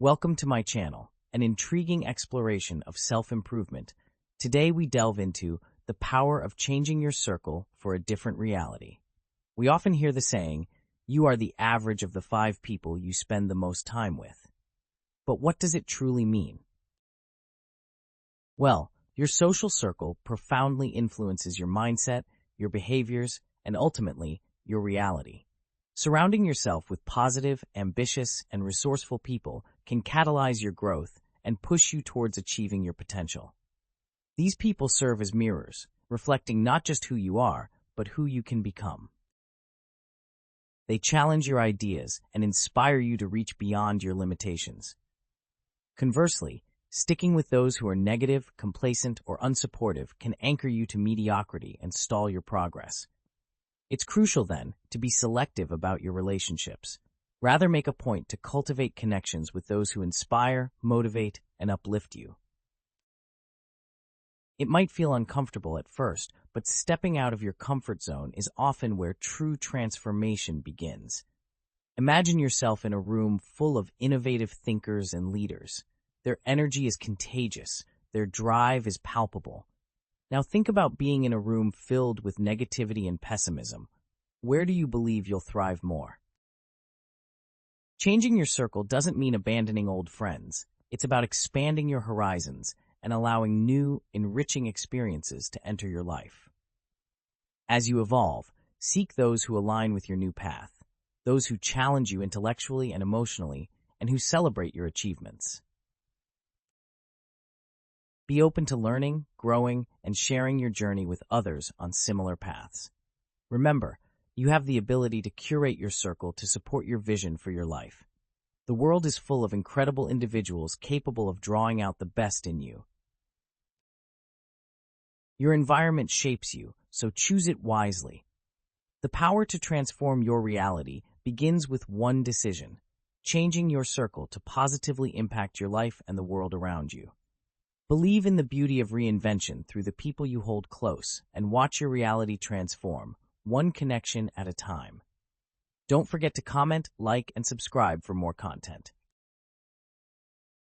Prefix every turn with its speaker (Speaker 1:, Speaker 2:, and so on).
Speaker 1: Welcome to my channel, an intriguing exploration of self-improvement. Today we delve into the power of changing your circle for a different reality. We often hear the saying, you are the average of the 5 people you spend the most time with. But what does it truly mean? Well, your social circle profoundly influences your mindset, your behaviors, and ultimately, your reality. Surrounding yourself with positive, ambitious, and resourceful people can catalyze your growth and push you towards achieving your potential. These people serve as mirrors, reflecting not just who you are, but who you can become. They challenge your ideas and inspire you to reach beyond your limitations. Conversely, sticking with those who are negative, complacent, or unsupportive can anchor you to mediocrity and stall your progress. It's crucial, then, to be selective about your relationships. Rather, make a point to cultivate connections with those who inspire, motivate, and uplift you. It might feel uncomfortable at first, but stepping out of your comfort zone is often where true transformation begins. Imagine yourself in a room full of innovative thinkers and leaders. Their energy is contagious, their drive is palpable. Now think about being in a room filled with negativity and pessimism. Where do you believe you'll thrive more? Changing your circle doesn't mean abandoning old friends. It's about expanding your horizons and allowing new, enriching experiences to enter your life. As you evolve, seek those who align with your new path, those who challenge you intellectually and emotionally, and who celebrate your achievements. Be open to learning, growing, and sharing your journey with others on similar paths. Remember, you have the ability to curate your circle to support your vision for your life. The world is full of incredible individuals capable of drawing out the best in you. Your environment shapes you, so choose it wisely. The power to transform your reality begins with one decision: changing your circle to positively impact your life and the world around you. Believe in the beauty of reinvention through the people you hold close and watch your reality transform, one connection at a time. Don't forget to comment, like, and subscribe for more content.